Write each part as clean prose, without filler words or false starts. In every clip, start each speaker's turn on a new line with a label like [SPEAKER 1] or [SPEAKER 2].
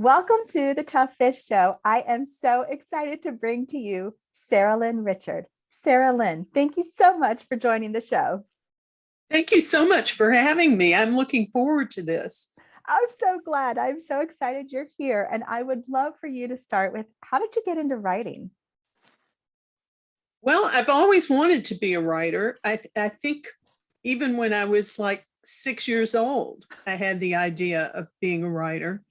[SPEAKER 1] Welcome to the TufFish Show. I am so excited to bring to you Saralyn Richard. Saralyn, thank you so much for joining the show.
[SPEAKER 2] Thank you so much for having me. I'm looking forward to this.
[SPEAKER 1] I'm so glad. I'm so excited you're here. And I would love for you to start with, how did you get into writing?
[SPEAKER 2] Well, I've always wanted to be a writer. I think even when I was like 6 years old, I had the idea of being a writer.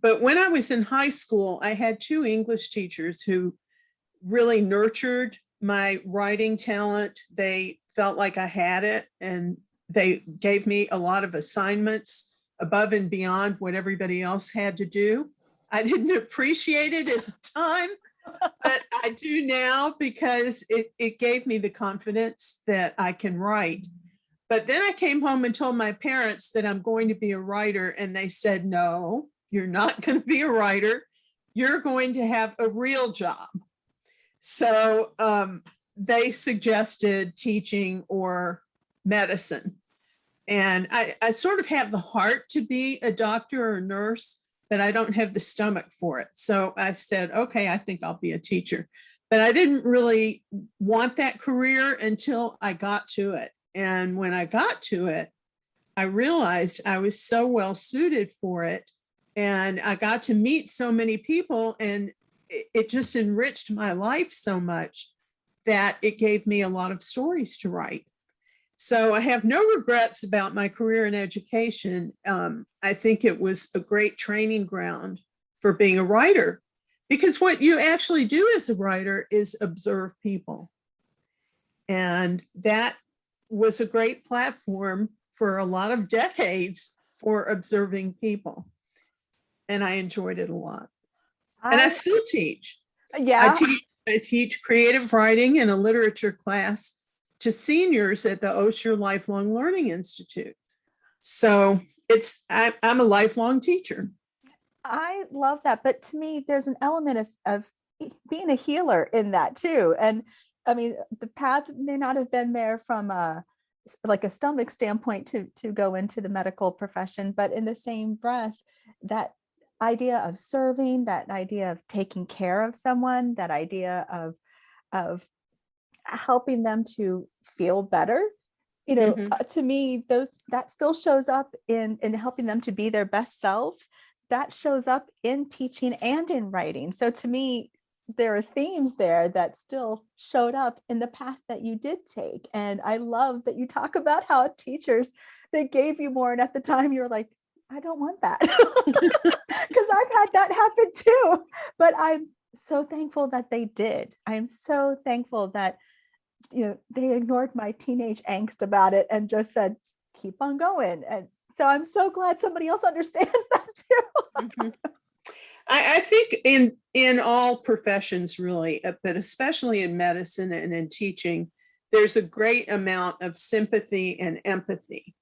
[SPEAKER 2] But when I was in high school, I had two English teachers who really nurtured my writing talent. They felt like I had it, and they gave me a lot of assignments above and beyond what everybody else had to do. I didn't appreciate it at the time, but I do now because it gave me the confidence that I can write. But then I came home and told my parents that I'm going to be a writer, and they said, no, you're not going to be a writer. You're going to have a real job. So they suggested teaching or medicine. And I sort of have the heart to be a doctor or a nurse, but I don't have the stomach for it. So I said, okay, I think I'll be a teacher. But I didn't really want that career until I got to it. And when I got to it, I realized I was so well suited for it. And I got to meet so many people, and it just enriched my life so much that it gave me a lot of stories to write. So I have no regrets about my career in education. I think it was a great training ground for being a writer, because what you actually do as a writer is observe people. And that was a great platform for a lot of decades for observing people. And I enjoyed it a lot. And I still teach.
[SPEAKER 1] Yeah.
[SPEAKER 2] I teach creative writing in a literature class to seniors at the Osher Lifelong Learning Institute. So I'm a lifelong teacher.
[SPEAKER 1] I love that. But to me, there's an element of being a healer in that too. And I mean, the path may not have been there from like a stomach standpoint to go into the medical profession, but in the same breath, that idea of serving, that idea of taking care of someone, that idea of helping them to feel better, to me, that still shows up in helping them to be their best selves. That shows up in teaching and in writing. So to me, there are themes there that still showed up in the path that you did take. And I love that you talk about how teachers, they gave you more, and at the time you're like, I don't want that. Because I've had that happen too. But I'm so thankful that they did. I'm so thankful that they ignored my teenage angst about it and just said, keep on going. And so I'm so glad somebody else understands that too.
[SPEAKER 2] I think in all professions, really, but especially in medicine and in teaching, there's a great amount of sympathy and empathy.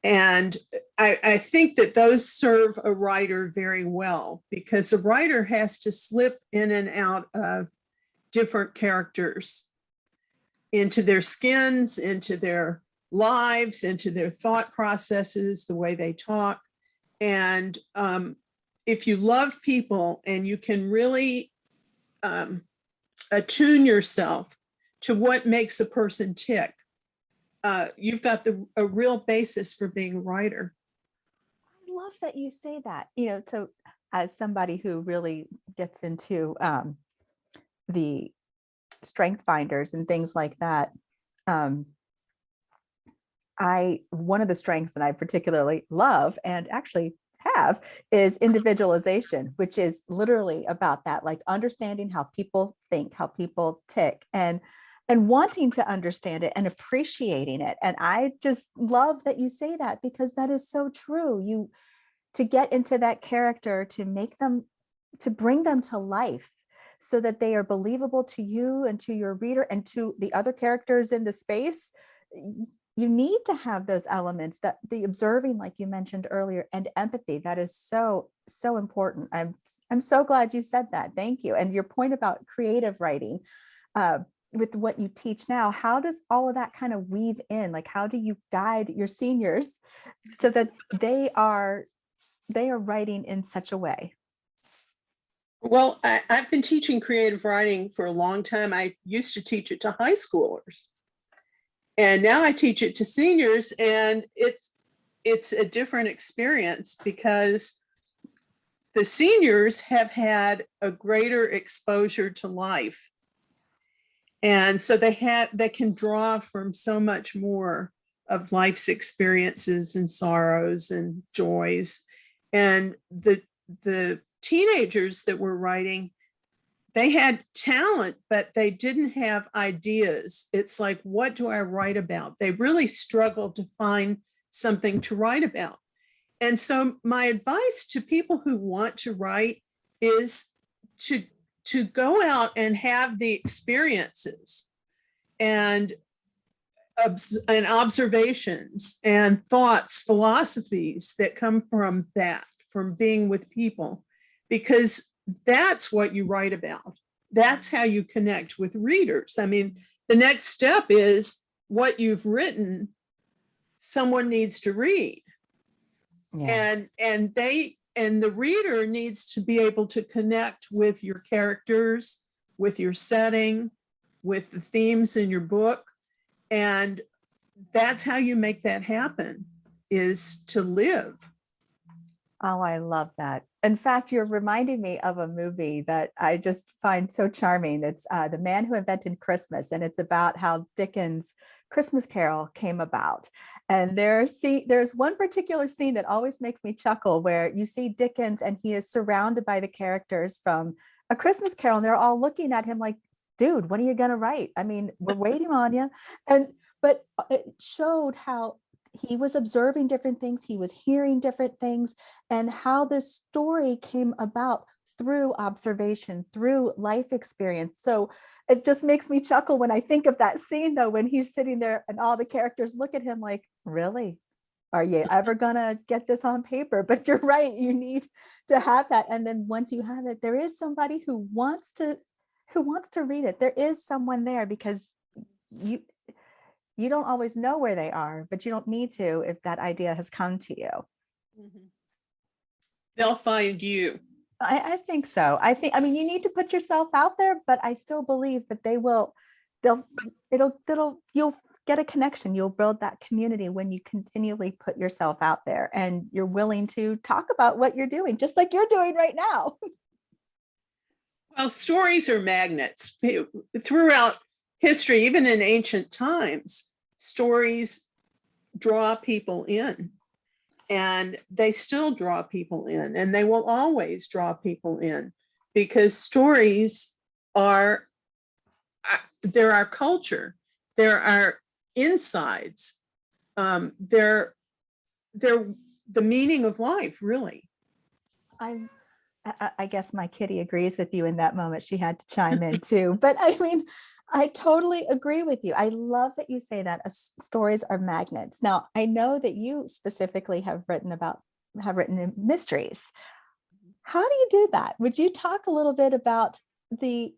[SPEAKER 2] And I think that those serve a writer very well, because a writer has to slip in and out of different characters into their skins, into their lives, into their thought processes, the way they talk. And if you love people and you can really attune yourself to what makes a person tick, you've got a real basis for being a writer.
[SPEAKER 1] I love that you say that. So as somebody who really gets into the strength finders and things like that, one of the strengths that I particularly love and actually have is individualization, which is literally about that, like understanding how people think, how people tick, and wanting to understand it and appreciating it. And I just love that you say that, because that is so true. To get into that character, to bring them to life so that they are believable to you and to your reader and to the other characters in the space. You need to have those elements, that the observing, like you mentioned earlier, and empathy. That is so, so important. I'm so glad you said that. Thank you. And your point about creative writing, with what you teach now, how does all of that kind of weave in? Like, how do you guide your seniors so that they are they are writing in such a way?
[SPEAKER 2] Well, I've been teaching creative writing for a long time. I used to teach it to high schoolers, and now I teach it to seniors, and it's a different experience because the seniors have had a greater exposure to life. And so they can draw from so much more of life's experiences and sorrows and joys. And the teenagers that were writing, they had talent, but they didn't have ideas. It's like, what do I write about? They really struggled to find something to write about. And so my advice to people who want to write is to go out and have the experiences and observations and thoughts, philosophies that come from that, from being with people, because that's what you write about. That's how you connect with readers. I mean, the next step is what you've written, someone needs to read. Yeah. And the reader needs to be able to connect with your characters, with your setting, with the themes in your book. And that's how you make that happen, is to live.
[SPEAKER 1] Oh, I love that. In fact, you're reminding me of a movie that I just find so charming. It's The Man Who Invented Christmas, and it's about how Dickens' Christmas Carol came about. And there's one particular scene that always makes me chuckle, where you see Dickens and he is surrounded by the characters from A Christmas Carol, and they're all looking at him like, dude, when are you going to write? I mean, we're waiting on you. But it showed how he was observing different things, he was hearing different things, and how this story came about through observation, through life experience. So it just makes me chuckle when I think of that scene, though, when he's sitting there and all the characters look at him like, really? Are you ever gonna get this on paper? But you're right, you need to have that. And then once you have it, there is somebody who wants to read it. There is someone there, because you don't always know where they are, but you don't need to if that idea has come to you.
[SPEAKER 2] Mm-hmm. They'll find you.
[SPEAKER 1] I think so. I mean, you need to put yourself out there, but I still believe that you'll get a connection. You'll build that community when you continually put yourself out there and you're willing to talk about what you're doing, just like you're doing right now.
[SPEAKER 2] Well, stories are magnets. Throughout history, even in ancient times, stories draw people in. And they still draw people in, and they will always draw people in, because stories they're our culture. They're our insides. They're the meaning of life, really.
[SPEAKER 1] I guess my kitty agrees with you in that moment. She had to chime in too. But I mean, I totally agree with you. I love that you say that stories are magnets. Now, I know that you specifically have written in mysteries. How do you do that? Would you talk a little bit about the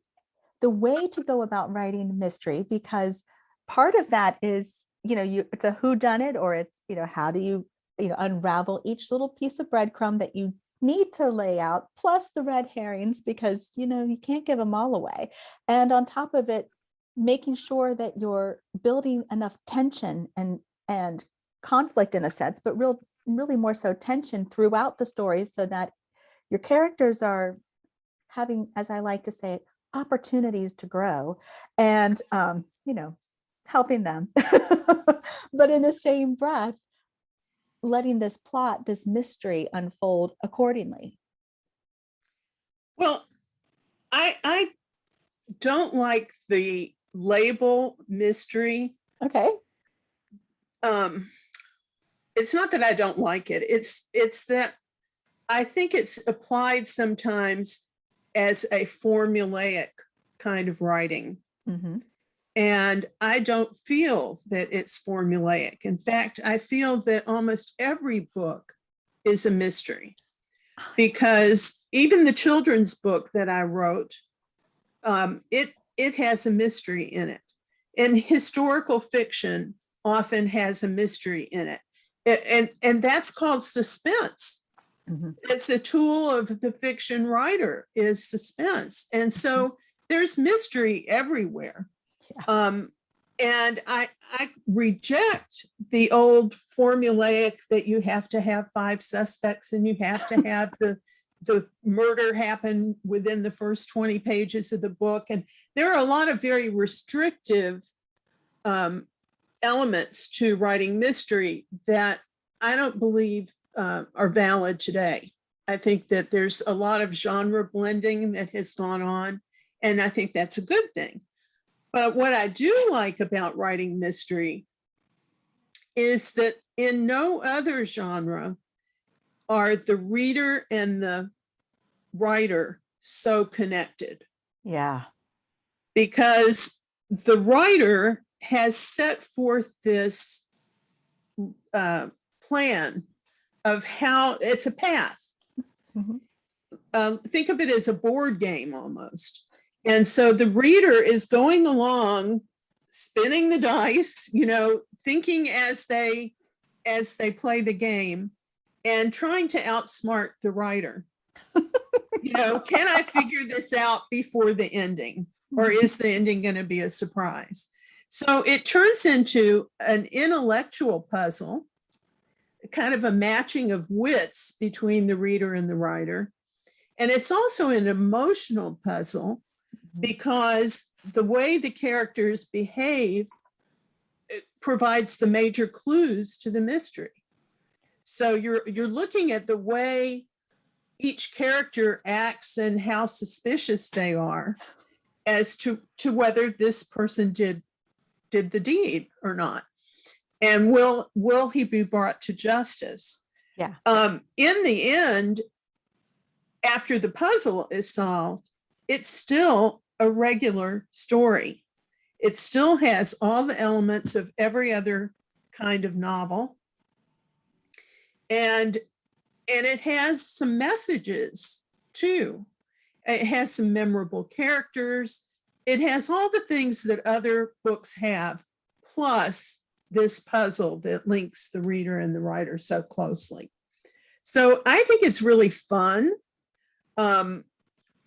[SPEAKER 1] way to go about writing mystery? Because part of that is, it's a whodunit, or it's, how do you, unravel each little piece of breadcrumb that you need to lay out, plus the red herrings, because, you can't give them all away. And on top of it, making sure that you're building enough tension and conflict, in a sense, but really more so tension throughout the story, so that your characters are having, as I like to say, opportunities to grow and, helping them. But in the same breath, letting this plot, this mystery unfold accordingly.
[SPEAKER 2] Well, I don't like the label mystery.
[SPEAKER 1] Okay.
[SPEAKER 2] It's not that I don't like it. It's that I think it's applied sometimes as a formulaic kind of writing. Mm-hmm. And I don't feel that it's formulaic. In fact, I feel that almost every book is a mystery, because even the children's book that I wrote, it has a mystery in it. And historical fiction often has a mystery in it. And that's called suspense.
[SPEAKER 1] Mhm.
[SPEAKER 2] It's a tool of the fiction writer, is suspense. And so there's mystery everywhere.
[SPEAKER 1] Yeah.
[SPEAKER 2] And I reject the old formulaic that you have to have 5 suspects and you have to have the murder happen within the first 20 pages of the book. And there are a lot of very restrictive elements to writing mystery that I don't believe are valid today. I think that there's a lot of genre blending that has gone on, and I think that's a good thing. But what I do like about writing mystery is that in no other genre are the reader and the writer so connected.
[SPEAKER 1] Yeah.
[SPEAKER 2] Because the writer has set forth this plan of how it's a path.
[SPEAKER 1] Mhm.
[SPEAKER 2] Think of it as a board game almost. And so the reader is going along, spinning the dice, thinking as they play the game and trying to outsmart the writer. Can I figure this out before the ending? Or is the ending going to be a surprise? So it turns into an intellectual puzzle, kind of a matching of wits between the reader and the writer. And it's also an emotional puzzle because the way the characters behave, it provides the major clues to the mystery. So you're looking at the way each character acts and how suspicious they are as to whether this person did the deed or not. And will he be brought to justice?
[SPEAKER 1] Yeah.
[SPEAKER 2] In the end, after the puzzle is solved, it's still a regular story. It still has all the elements of every other kind of novel. And it has some messages too. It has some memorable characters. It has all the things that other books have, plus this puzzle that links the reader and the writer so closely. So I think it's really fun.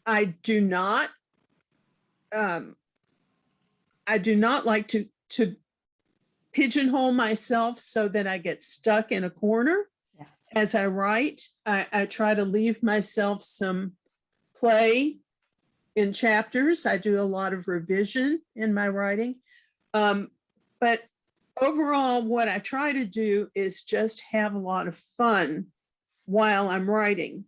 [SPEAKER 2] I do not like to pigeonhole myself so that I get stuck in a corner.
[SPEAKER 1] Yeah.
[SPEAKER 2] As I write. I try to leave myself some play in chapters. I do a lot of revision in my writing. But overall, what I try to do is just have a lot of fun while I'm writing.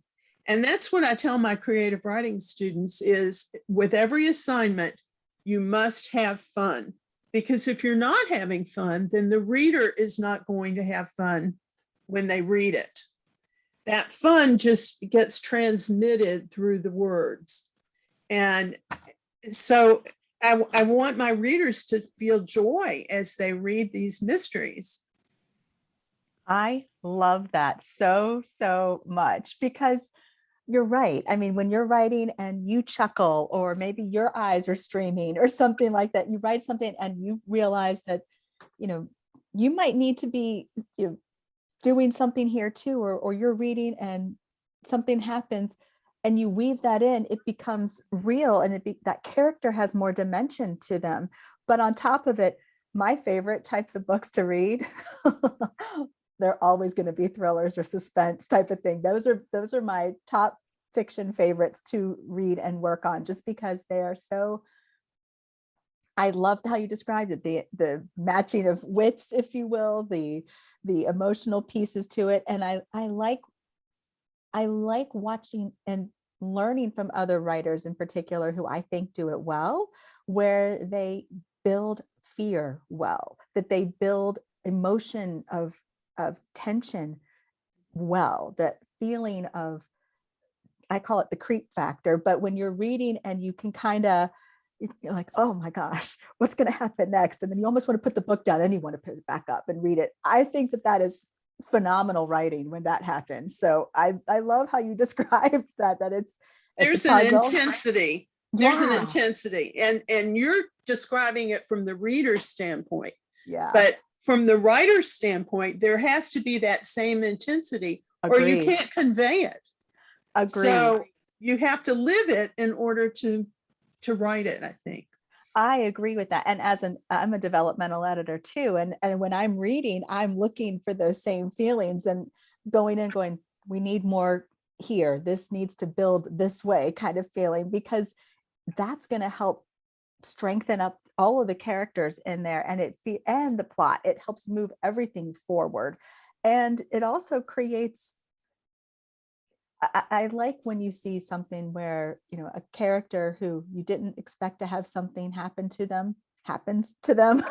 [SPEAKER 2] And that's what I tell my creative writing students is with every assignment, you must have fun. Because if you're not having fun, then the reader is not going to have fun when they read it. That fun just gets transmitted through the words. And so I want my readers to feel joy as they read these mysteries.
[SPEAKER 1] I love that so much because you're right. I mean, when you're writing and you chuckle, or maybe your eyes are streaming or something like that, you write something and you realize that, you might need to be doing something here too, or you're reading and something happens and you weave that in, it becomes real and that character has more dimension to them. But on top of it, my favorite types of books to read, they're always going to be thrillers or suspense type of thing. Those are my top fiction favorites to read and work on, just because they are so. I loved how you described it, the matching of wits, if you will, the emotional pieces to it. And I like watching and learning from other writers in particular who I think do it well, where they build fear well, that they build emotion of tension well, that feeling of, I call it the creep factor. But when you're reading and you can you're like, oh my gosh, what's going to happen next? And then you almost want to put the book down and you want to put it back up and read it. I think that is phenomenal writing when that happens. So I love how you described that
[SPEAKER 2] there's an intensity. There's an
[SPEAKER 1] Yeah.
[SPEAKER 2] intensity. And you're describing it from the reader's standpoint.
[SPEAKER 1] Yeah.
[SPEAKER 2] But from the writer's standpoint, there has to be that same intensity, or you
[SPEAKER 1] Agreed.
[SPEAKER 2] can't convey it.
[SPEAKER 1] Agreed.
[SPEAKER 2] So you have to live it in order to write it, I think.
[SPEAKER 1] I agree with that. And I'm a developmental editor too. And when I'm reading, I'm looking for those same feelings and going, we need more here. This needs to build this way kind of feeling, because that's going to help strengthen up all of the characters in there and the plot. It helps move everything forward. And it also creates, I like when you see something where, a character who you didn't expect to have something happen to them happens to them.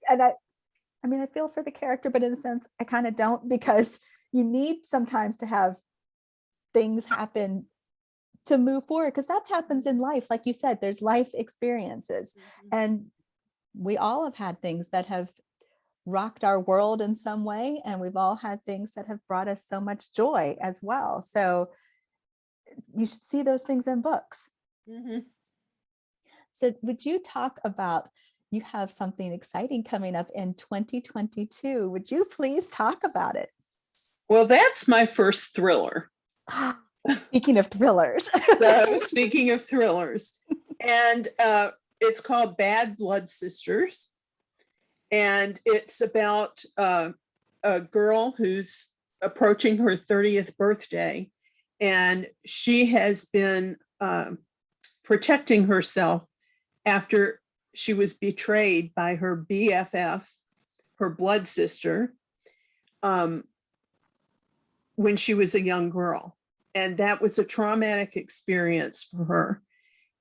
[SPEAKER 1] And I mean, I feel for the character, but in a sense, I kind of don't, because you need sometimes to have things happen to move forward, because that happens in life. Like you said, there's life experiences, and we all have had things that have rocked our world in some way, and we've all had things that have brought us so much joy as well. So you should see those things in books.
[SPEAKER 2] Mm-hmm.
[SPEAKER 1] So would you talk about, you have something exciting coming up in 2022. Would you please talk about it?
[SPEAKER 2] Well, that's my first thriller.
[SPEAKER 1] Speaking of thrillers.
[SPEAKER 2] So, speaking of thrillers, and it's called Bad Blood Sisters. And it's about a girl who's approaching her 30th birthday, and she has been protecting herself after she was betrayed by her BFF, her blood sister, when she was a young girl. And that was a traumatic experience for her.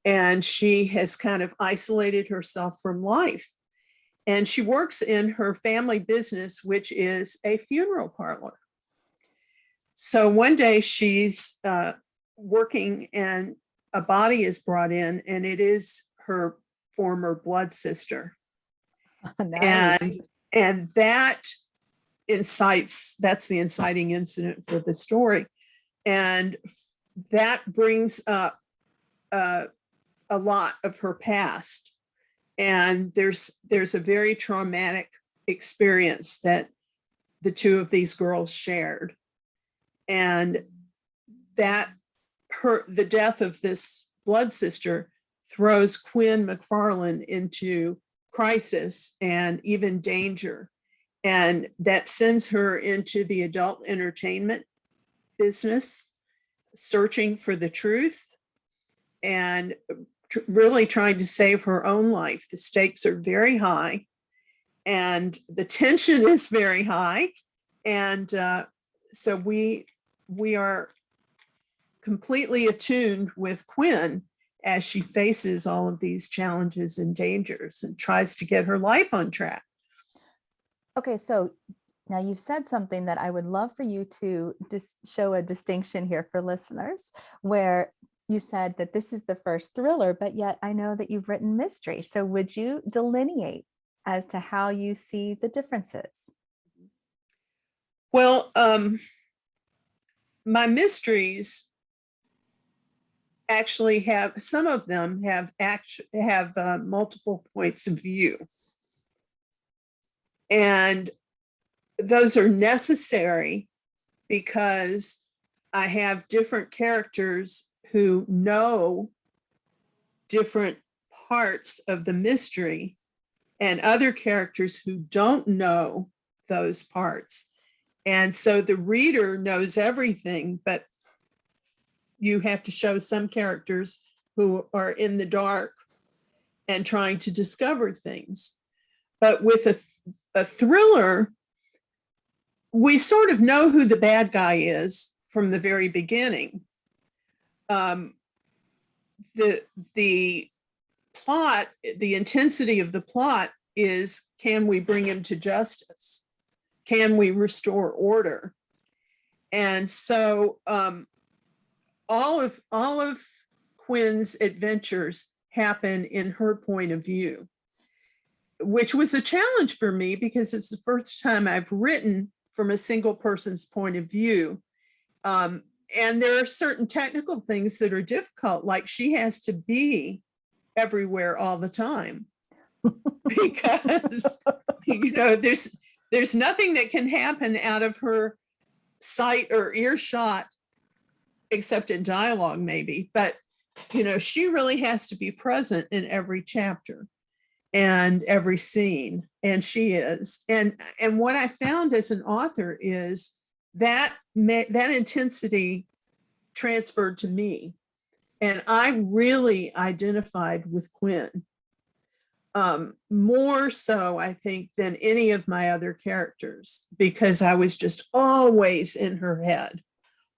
[SPEAKER 2] And she has kind of isolated herself from life. And she works in her family business, which is a funeral parlor. So one day she's working, and a body is brought in, and it is her former blood sister.
[SPEAKER 1] Nice.
[SPEAKER 2] And that's the inciting incident for the story. And that brings up a lot of her past. And there's a very traumatic experience that the two of these girls shared. And the death of this blood sister throws Quinn McFarlane into crisis and even danger. And that sends her into the adult entertainment business, searching for the truth and really trying to save her own life. The stakes are very high and the tension is very high. And so we are completely attuned with Quinn as she faces all of these challenges and dangers and tries to get her life on track.
[SPEAKER 1] Okay, so now you've said something that I would love for you to show a distinction here for listeners, where you said that this is the first thriller, but yet I know that you've written mystery. So would you delineate as to how you see the differences?
[SPEAKER 2] Well, my mysteries actually some of them have multiple points of view. And those are necessary because I have different characters who know different parts of the mystery and other characters who don't know those parts. And so the reader knows everything, but you have to show some characters who are in the dark and trying to discover things. But with a thriller, we sort of know who the bad guy is from the very beginning. The plot, the intensity of the plot is, can we bring him to justice? Can we restore order? And so all of Quinn's adventures happen in her point of view, which was a challenge for me because it's the first time I've written from a single person's point of view. And there are certain technical things that are difficult, like she has to be everywhere all the time because, there's nothing that can happen out of her sight or earshot, except in dialogue maybe, but she really has to be present in every chapter and every scene, and she is. And what I found as an author is that intensity transferred to me, and I really identified with Quinn, more so I think than any of my other characters, because I was just always in her head,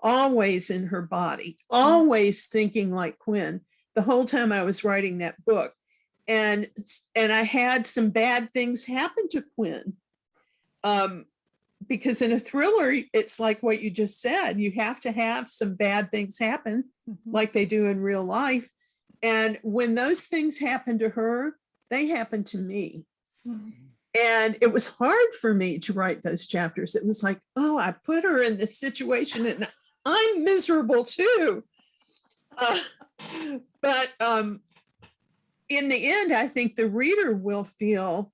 [SPEAKER 2] always in her body, always thinking like Quinn the whole time I was writing that book. And I had some bad things happen to Quinn, because in a thriller, it's like what you just said, you have to have some bad things happen, like they do in real life. And when those things happen to her, they happen to me. And it was hard for me to write those chapters. It was like, oh, I put her in this situation and I'm miserable too. But in the end, I think the reader will feel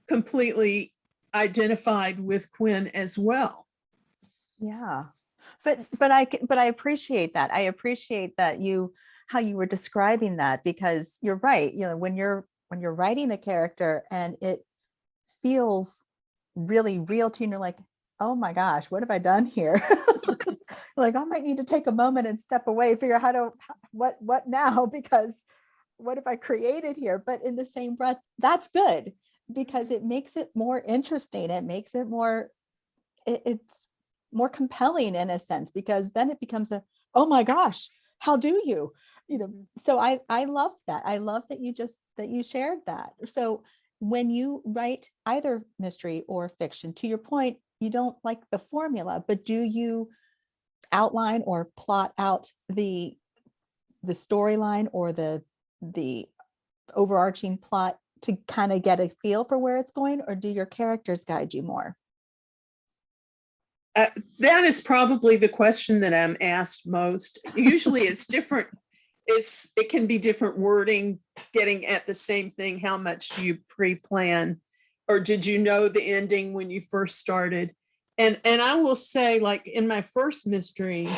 [SPEAKER 2] completely identified with Quinn as well.
[SPEAKER 1] Yeah. But I appreciate that. I appreciate that how you were describing that, because you're right. When you're writing a character and it feels really real to you, and you're like, oh my gosh, what have I done here? Like, I might need to take a moment and step away, figure out what now, because what have I created here? But in the same breath, that's good, because it makes it more interesting. It makes it it's more compelling in a sense, because then it becomes oh my gosh, how do you? So I love that. I love that you shared that. So when you write either mystery or fiction, to your point, you don't like the formula, but do you outline or plot out the storyline or the overarching plot to kind of get a feel for where it's going, or do your characters guide you more?
[SPEAKER 2] That is probably the question that I'm asked most. Usually it's different. It can be different wording, getting at the same thing. How much do you pre-plan, or did you know the ending when you first started? And I will say, like in my first mystery,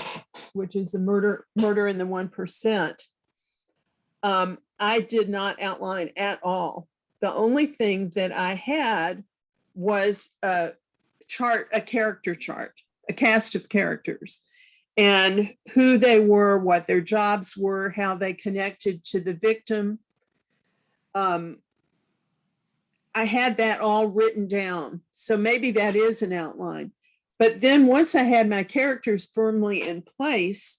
[SPEAKER 2] which is a murder in the 1%, I did not outline at all. The only thing that I had was a character chart, a cast of characters, and who they were, what their jobs were, how they connected to the victim. I had that all written down. So maybe that is an outline. But then once I had my characters firmly in place,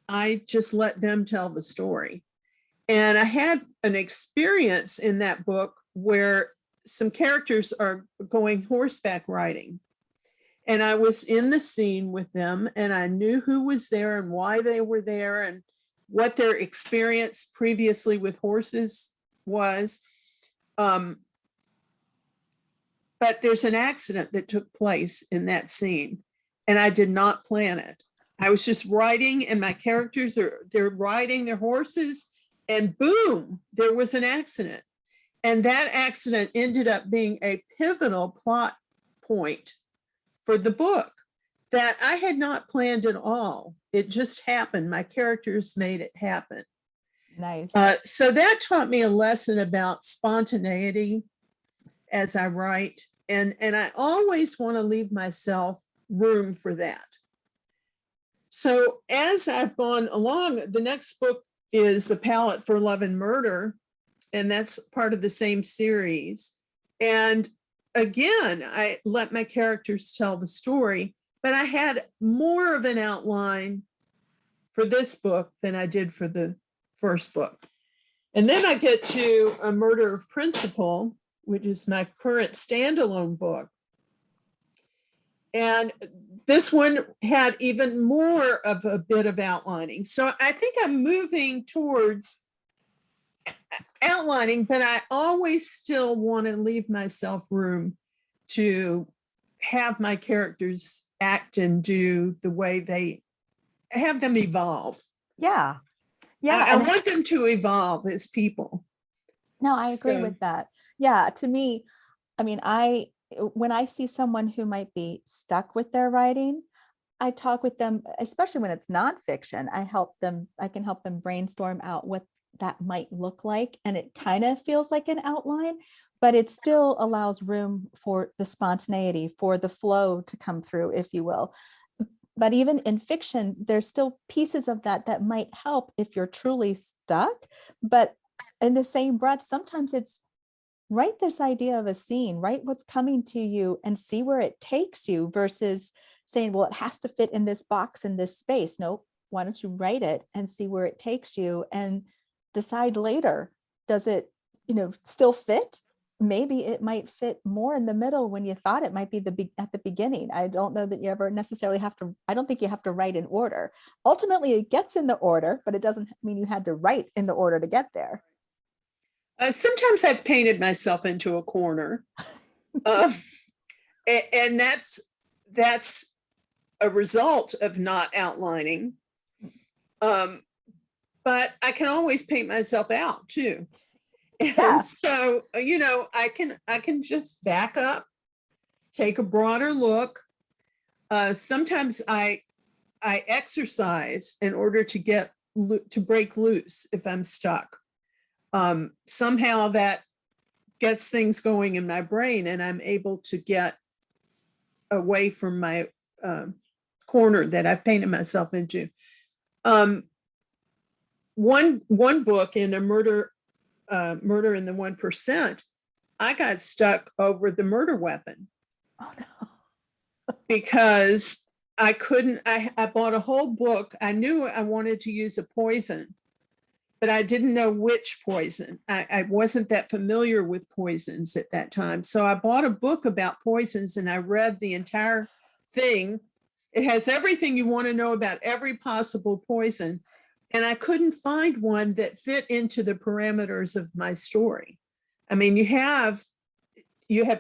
[SPEAKER 2] I just let them tell the story. And I had an experience in that book where some characters are going horseback riding. And I was in the scene with them, and I knew who was there and why they were there and what their experience previously with horses was. But there's an accident that took place in that scene, and I did not plan it. I was just writing, and my characters they're riding their horses, and boom, there was an accident. And that accident ended up being a pivotal plot point for the book that I had not planned at all. It just happened. My characters made it happen.
[SPEAKER 1] Nice.
[SPEAKER 2] So that taught me a lesson about spontaneity as I write. And I always want to leave myself room for that. So as I've gone along, the next book is A Palette for Love and Murder, and that's part of the same series. And again, I let my characters tell the story, but I had more of an outline for this book than I did for the first book. And then I get to A Murder of Principle, which is my current standalone book. And this one had even more of a bit of outlining. So I think I'm moving towards outlining, but I always still want to leave myself room to have my characters act and do the way they have them evolve.
[SPEAKER 1] Yeah. Yeah.
[SPEAKER 2] I want them to evolve as people.
[SPEAKER 1] No, I agree with that. Yeah. To me, I mean, when I see someone who might be stuck with their writing, I talk with them, especially when it's nonfiction. I can help them brainstorm out what that might look like. And it kind of feels like an outline, but it still allows room for the spontaneity, for the flow to come through, if you will. But even in fiction, there's still pieces of that that might help if you're truly stuck. But in the same breath, sometimes it's write this idea of a scene, write what's coming to you and see where it takes you versus saying, well, it has to fit in this box in this space. No, why don't you write it and see where it takes you and decide later, does it, still fit? Maybe it might fit more in the middle when you thought it might be at the beginning. I don't know that you ever necessarily I don't think you have to write in order. Ultimately, it gets in the order, but it doesn't mean you had to write in the order to get there.
[SPEAKER 2] Sometimes I've painted myself into a corner, and that's a result of not outlining. But I can always paint myself out too.
[SPEAKER 1] Yeah.
[SPEAKER 2] And so, I can just back up, take a broader look. Sometimes I exercise in order to break loose if I'm stuck. Somehow that gets things going in my brain and I'm able to get away from my corner that I've painted myself into. One book in a murder in the 1%, I got stuck over the murder weapon.
[SPEAKER 1] Oh no.
[SPEAKER 2] Because I bought a whole book. I knew I wanted to use a poison, but I didn't know which poison. I wasn't that familiar with poisons at that time. So I bought a book about poisons and I read the entire thing. It has everything you want to know about every possible poison. And I couldn't find one that fit into the parameters of my story. I mean, you have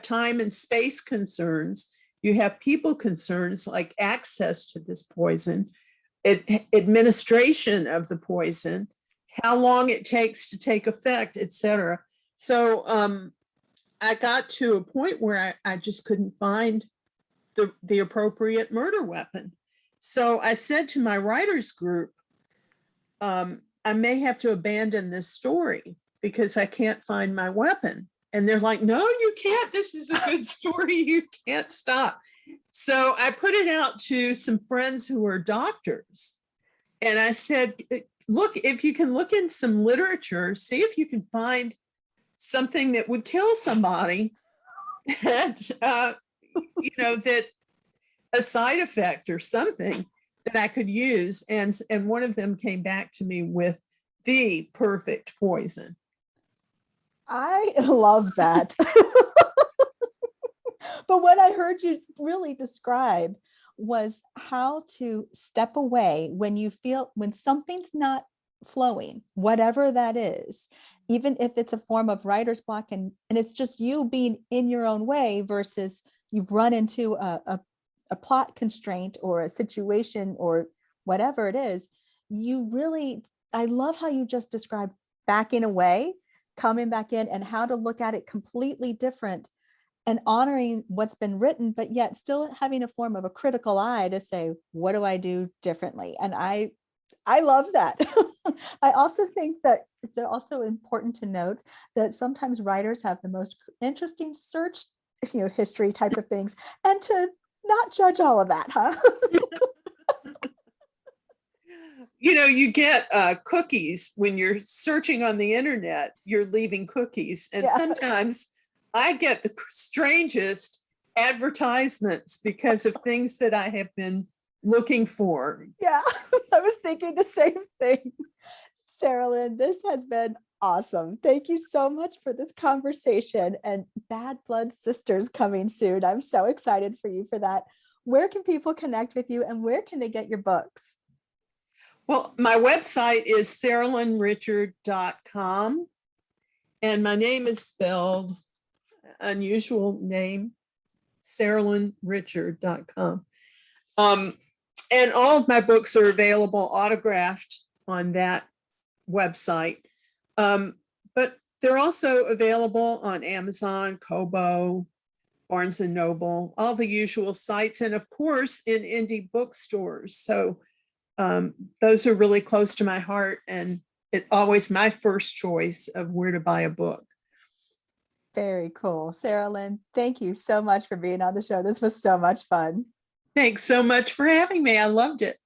[SPEAKER 2] time and space concerns. You have people concerns like access to this poison, administration of the poison, how long it takes to take effect, etc. So I got to a point where I just couldn't find the appropriate murder weapon. So I said to my writers group, I may have to abandon this story because I can't find my weapon. And they're like, no, you can't. This is a good story. You can't stop. So I put it out to some friends who are doctors. And I said, look, if you can look in some literature, see if you can find something that would kill somebody and, that a side effect or something that I could use. And one of them came back to me with the perfect poison.
[SPEAKER 1] I love that. But what I heard you really describe was how to step away when something's not flowing, whatever that is, even if it's a form of writer's block and it's just you being in your own way versus you've run into a plot constraint or a situation or whatever it is. I love how you just described backing away, coming back in, and how to look at it completely different and honoring what's been written, but yet still having a form of a critical eye to say, what do I do differently? And I love that. I also think that it's also important to note that sometimes writers have the most interesting search, history type of things, and to not judge all of that, huh?
[SPEAKER 2] You get cookies when you're searching on the internet, you're leaving cookies. And sometimes I get the strangest advertisements because of things that I have been looking for.
[SPEAKER 1] Yeah, I was thinking the same thing. Saralyn, this has been awesome. Thank you so much for this conversation, and Bad Blood Sisters coming soon. I'm so excited for you for that. Where can people connect with you and where can they get your books?
[SPEAKER 2] Well, my website is saralynrichard.com, and my name is spelled unusual name, saralynrichard.com. And all of my books are available autographed on that website. But they're also available on Amazon, Kobo, Barnes and Noble, all the usual sites, and of course in indie bookstores. So those are really close to my heart, and it's always my first choice of where to buy a book.
[SPEAKER 1] Very cool. Saralyn, thank you so much for being on the show. This was so much fun.
[SPEAKER 2] Thanks so much for having me. I loved it.